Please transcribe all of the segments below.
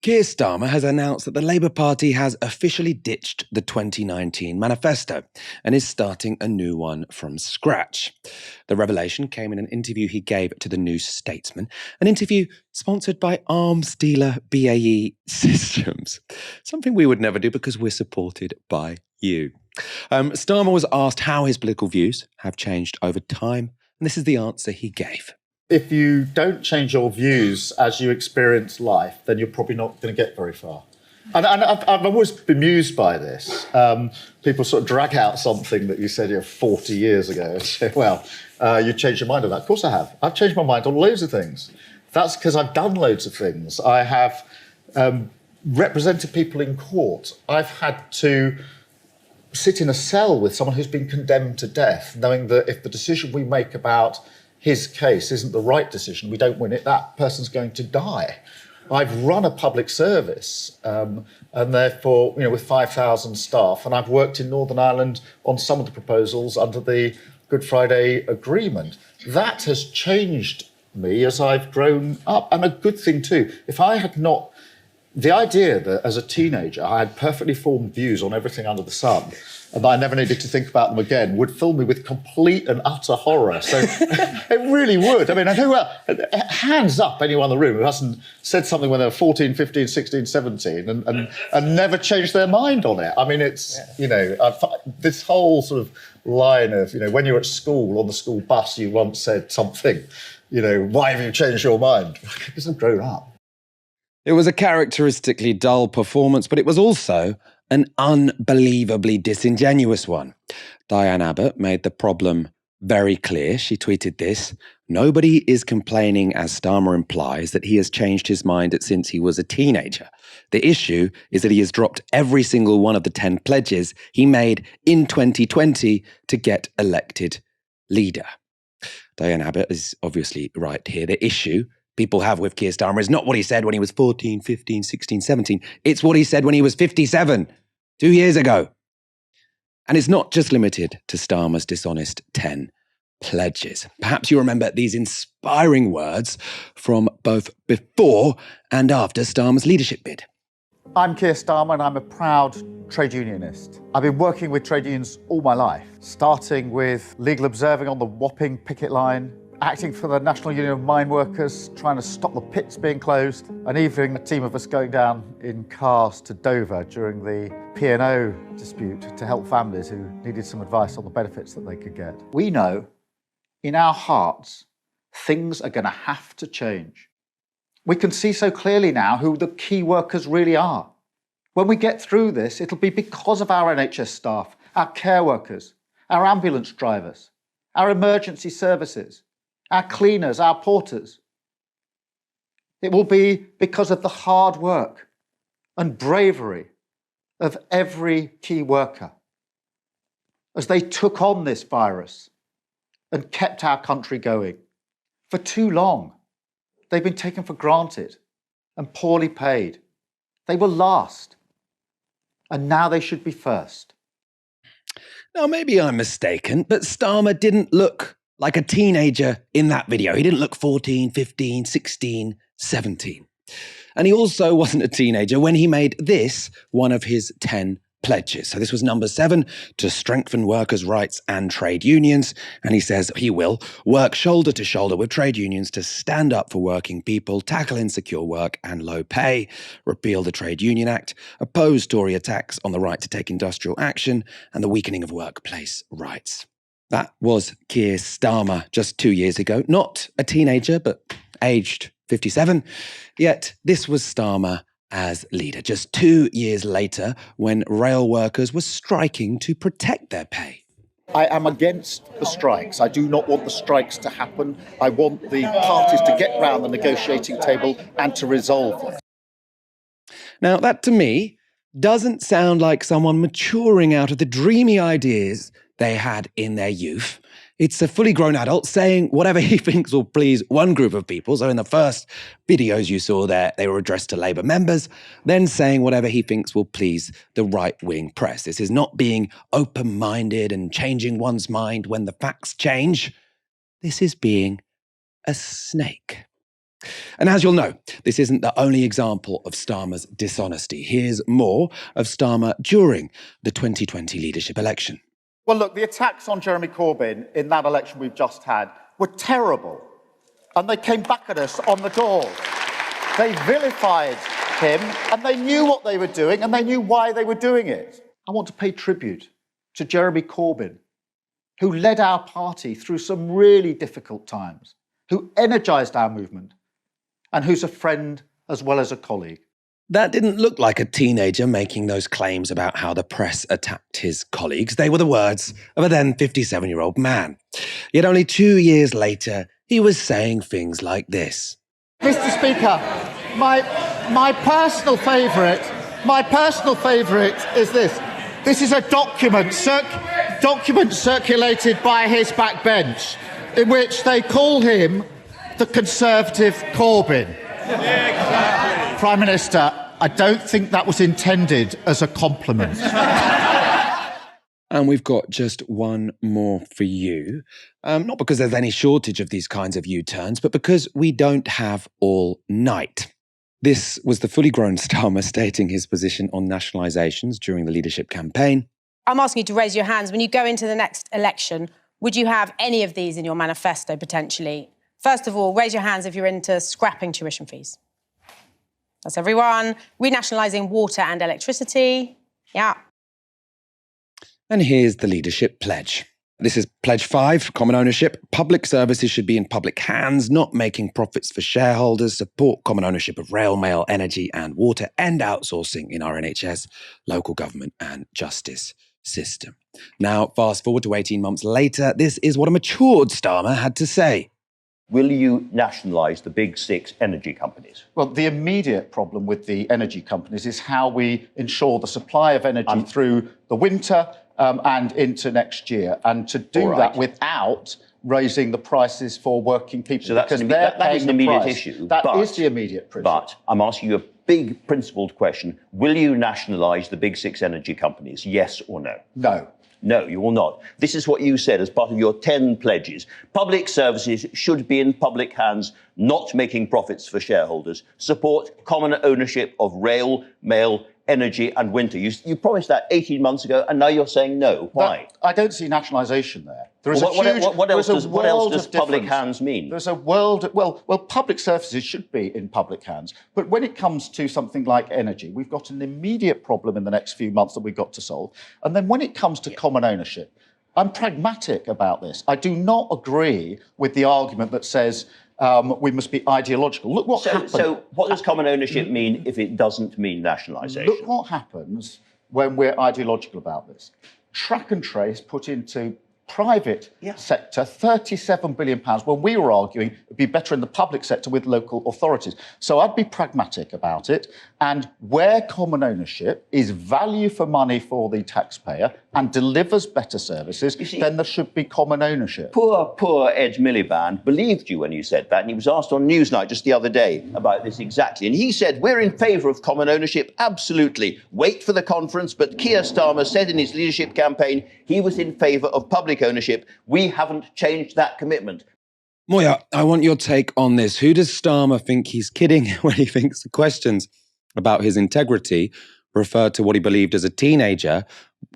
Keir Starmer has announced that the Labour Party has officially ditched the 2019 manifesto and is starting a new one from scratch. The revelation came in an interview he gave to the New Statesman, an interview sponsored by arms dealer BAE Systems, something we would never do because we're supported by you. Starmer was asked how his political views have changed over time, and this is the answer he gave. If you don't change your views as you experience life, then you're probably not going to get very far. And I've always been amused by this. People sort of drag out something that you said 40 years ago and say, well, you changed your mind on that. Of course I have. I've changed my mind on loads of things. That's because I've done loads of things. I have represented people in court. I've had to sit in a cell with someone who's been condemned to death, knowing that if the decision we make about his case isn't the right decision, we don't win it, that person's going to die. I've run a public service, and therefore, with 5,000 staff, and I've worked in Northern Ireland on some of the proposals under the Good Friday Agreement. That has changed me as I've grown up, and a good thing too. If I had not, the idea that as a teenager I had perfectly formed views on everything under the sun, and I never needed to think about them again, would fill me with complete and utter horror. So it really would. I mean, hands up anyone in the room who hasn't said something when they were 14, 15, 16, 17 and never changed their mind on it. I mean, it's, this whole sort of line of, when you're at school, on the school bus, you once said something, why have you changed your mind? Because I've grown up. It was a characteristically dull performance, but it was also an unbelievably disingenuous one. Diane Abbott made the problem very clear. She tweeted this: "Nobody is complaining, as Starmer implies, that he has changed his mind since he was a teenager. The issue is that he has dropped every single one of the 10 pledges he made in 2020 to get elected leader." Diane Abbott is obviously right here. The issue people have with Keir Starmer is not what he said when he was 14, 15, 16, 17. It's what he said when he was 57, 2 years ago. And it's not just limited to Starmer's dishonest 10 pledges. Perhaps you remember these inspiring words from both before and after Starmer's leadership bid. I'm Keir Starmer and I'm a proud trade unionist. I've been working with trade unions all my life, starting with legal observing on the Wapping picket line, acting for the National Union of Mine Workers, trying to stop the pits being closed, and even a team of us going down in cars to Dover during the P&O dispute to help families who needed some advice on the benefits that they could get. We know in our hearts things are going to have to change. We can see so clearly now who the key workers really are. When we get through this, it'll be because of our NHS staff, our care workers, our ambulance drivers, our emergency services, our cleaners, our porters. It will be because of the hard work and bravery of every key worker as they took on this virus and kept our country going. For too long, they've been taken for granted and poorly paid. They were last, and now they should be first. Now, maybe I'm mistaken, but Starmer didn't look like a teenager in that video. He didn't look 14, 15, 16, 17. And he also wasn't a teenager when he made this one of his 10 pledges. So this was number 7, to strengthen workers' rights and trade unions. And he says he will work shoulder to shoulder with trade unions to stand up for working people, tackle insecure work and low pay, repeal the Trade Union Act, oppose Tory attacks on the right to take industrial action, and the weakening of workplace rights. That was Keir Starmer just 2 years ago. Not a teenager, but aged 57. Yet this was Starmer as leader just 2 years later, when rail workers were striking to protect their pay. I am against the strikes. I do not want the strikes to happen. I want the parties to get round the negotiating table and to resolve them. Now, that to me doesn't sound like someone maturing out of the dreamy ideas they had in their youth. It's a fully grown adult saying whatever he thinks will please one group of people. So in the first videos you saw there, they were addressed to Labour members, then saying whatever he thinks will please the right-wing press. This is not being open-minded and changing one's mind when the facts change. This is being a snake. And as you'll know, this isn't the only example of Starmer's dishonesty. Here's more of Starmer during the 2020 leadership election. Well, look, the attacks on Jeremy Corbyn in that election we've just had were terrible. And they came back at us on the doors. They vilified him, and they knew what they were doing, and they knew why they were doing it. I want to pay tribute to Jeremy Corbyn, who led our party through some really difficult times, who energised our movement, and who's a friend as well as a colleague. That didn't look like a teenager making those claims about how the press attacked his colleagues. They were the words of a then 57-year-old man. Yet only 2 years later, he was saying things like this. Mr. Speaker, my personal favourite is this. This is a document circulated by his backbench in which they call him the Conservative Corbyn. Exactly. Prime Minister, I don't think that was intended as a compliment. And we've got just one more for you. Not because there's any shortage of these kinds of U-turns, but because we don't have all night. This was the fully grown Starmer stating his position on nationalisations during the leadership campaign. I'm asking you to raise your hands. When you go into the next election, would you have any of these in your manifesto potentially? First of all, raise your hands if you're into scrapping tuition fees. That's everyone. Renationalising water and electricity. Yeah. And here's the leadership pledge. This is Pledge 5, common ownership. Public services should be in public hands, not making profits for shareholders. Support common ownership of rail, mail, energy and water. End outsourcing in our NHS, local government and justice system. Now, fast forward to 18 months later, this is what a matured Starmer had to say. Will you nationalise the big six energy companies? Well, the immediate problem with the energy companies is how we ensure the supply of energy through the winter and into next year, and to do that without raising the prices for working people. So that is an immediate issue. That is the immediate principle. But I'm asking you a big principled question. Will you nationalise the big six energy companies, yes or no? No. No, you will not. This is what you said as part of your 10 pledges. Public services should be in public hands, not making profits for shareholders. Support common ownership of rail, mail, energy and winter. You promised that 18 months ago, and now you're saying no. Why? I don't see nationalisation there. There is what else does public hands mean? There's a world. Well, public services should be in public hands, but when it comes to something like energy, we've got an immediate problem in the next few months that we've got to solve. And then when it comes to common ownership, I'm pragmatic about this. I do not agree with the argument that says we must be ideological. Look what happened. So what does common ownership mean if it doesn't mean nationalisation? Look what happens when we're ideological about this. Track and Trace put into private sector £37 billion when we were arguing it'd be better in the public sector with local authorities. So I'd be pragmatic about it. And where common ownership is value for money for the taxpayer and delivers better services, then there should be common ownership. Poor Ed Miliband believed you when you said that, and he was asked on Newsnight just the other day about this exactly. And he said, we're in favour of common ownership, absolutely. Wait for the conference, but Keir Starmer said in his leadership campaign he was in favour of public ownership. We haven't changed that commitment. Moya, I want your take on this. Who does Starmer think he's kidding when he thinks the questions about his integrity refer to what he believed as a teenager,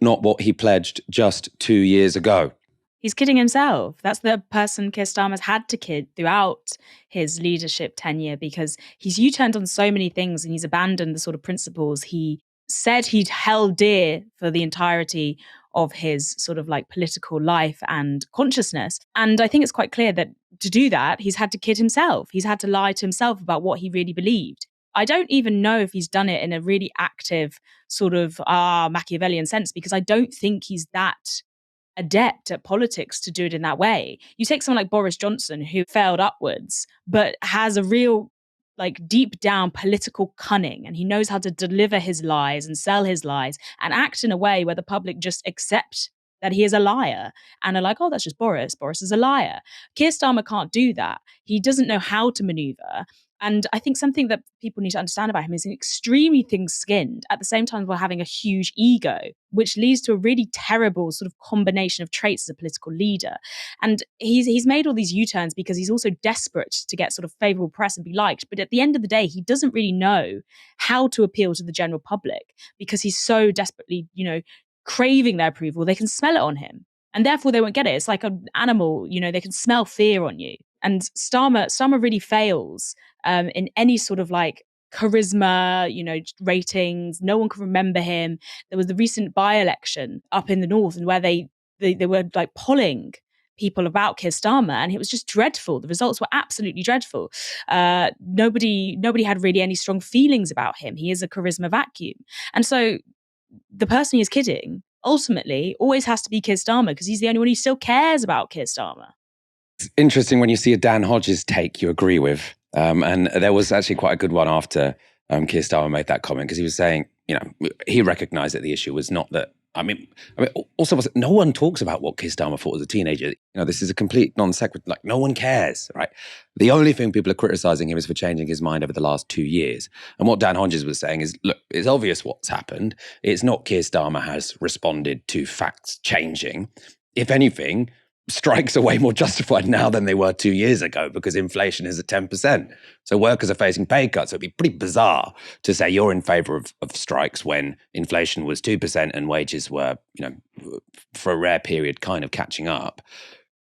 not what he pledged just 2 years ago? He's kidding himself. That's the person Keir Starmer's had to kid throughout his leadership tenure, because he's U-turned on so many things and he's abandoned the sort of principles he said he'd held dear for the entirety of his sort of like political life and consciousness. And I think it's quite clear that to do that, he's had to kid himself. He's had to lie to himself about what he really believed. I don't even know if he's done it in a really active sort of Machiavellian sense, because I don't think he's that adept at politics to do it in that way. You take someone like Boris Johnson, who failed upwards, but has a real like deep down political cunning, and he knows how to deliver his lies and sell his lies and act in a way where the public just accept that he is a liar and are like, oh, that's just Boris. Boris is a liar. Keir Starmer can't do that. He doesn't know how to maneuver. And I think something that people need to understand about him is he's extremely thin-skinned at the same time while having a huge ego, which leads to a really terrible sort of combination of traits as a political leader. And he's made all these U-turns because he's also desperate to get sort of favorable press and be liked. But at the end of the day, he doesn't really know how to appeal to the general public because he's so desperately, craving their approval. They can smell it on him. And therefore they won't get it. It's like an animal, they can smell fear on you. And Starmer really fails in any sort of like charisma, ratings. No one can remember him. There was the recent by-election up in the north, and where they were like polling people about Keir Starmer, and it was just dreadful. The results were absolutely dreadful. Nobody had really any strong feelings about him. He is a charisma vacuum, and so the person he is kidding ultimately always has to be Keir Starmer because he's the only one who still cares about Keir Starmer. It's interesting when you see a Dan Hodges take you agree with. And there was actually quite a good one after Keir Starmer made that comment, because he was saying, he recognised that the issue was not that. Also, no one talks about what Keir Starmer thought as a teenager. This is a complete non sequitur. Like, no one cares, right? The only thing people are criticising him is for changing his mind over the last 2 years. And what Dan Hodges was saying is, look, it's obvious what's happened. It's not Keir Starmer has responded to facts changing. If anything, strikes are way more justified now than they were 2 years ago because inflation is at 10%. So workers are facing pay cuts. It'd be pretty bizarre to say you're in favour of strikes when inflation was 2% and wages were, for a rare period kind of catching up,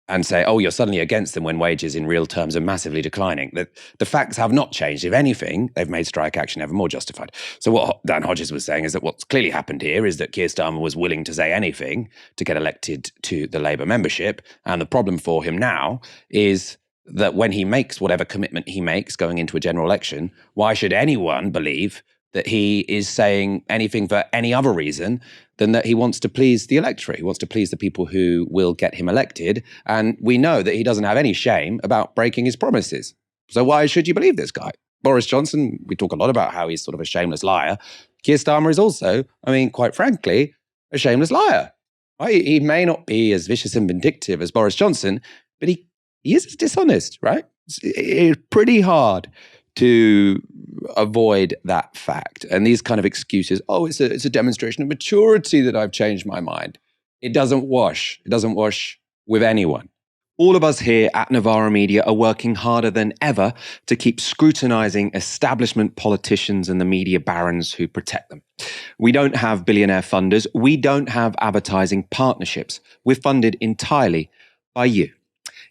and say, oh, you're suddenly against them when wages in real terms are massively declining. The facts have not changed. If anything, they've made strike action ever more justified. So what Dan Hodges was saying is that what's clearly happened here is that Keir Starmer was willing to say anything to get elected to the Labour membership. And the problem for him now is that when he makes whatever commitment he makes going into a general election, why should anyone believe that he is saying anything for any other reason than that he wants to please the electorate? He wants to please the people who will get him elected. And we know that he doesn't have any shame about breaking his promises. So why should you believe this guy? Boris Johnson, we talk a lot about how he's sort of a shameless liar. Keir Starmer is also, quite frankly, a shameless liar. Right? He may not be as vicious and vindictive as Boris Johnson, but he is dishonest, right? It's pretty hard to avoid that fact. And these kind of excuses, it's a demonstration of maturity that I've changed my mind. It doesn't wash. It doesn't wash with anyone. All of us here at Novara Media are working harder than ever to keep scrutinising establishment politicians and the media barons who protect them. We don't have billionaire funders. We don't have advertising partnerships. We're funded entirely by you.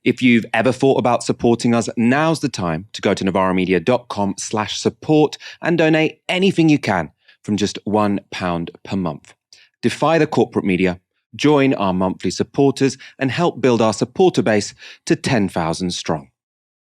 If you've ever thought about supporting us, now's the time to go to novaramedia.com/support and donate anything you can from just £1 per month. Defy the corporate media, join our monthly supporters and help build our supporter base to 10,000 strong.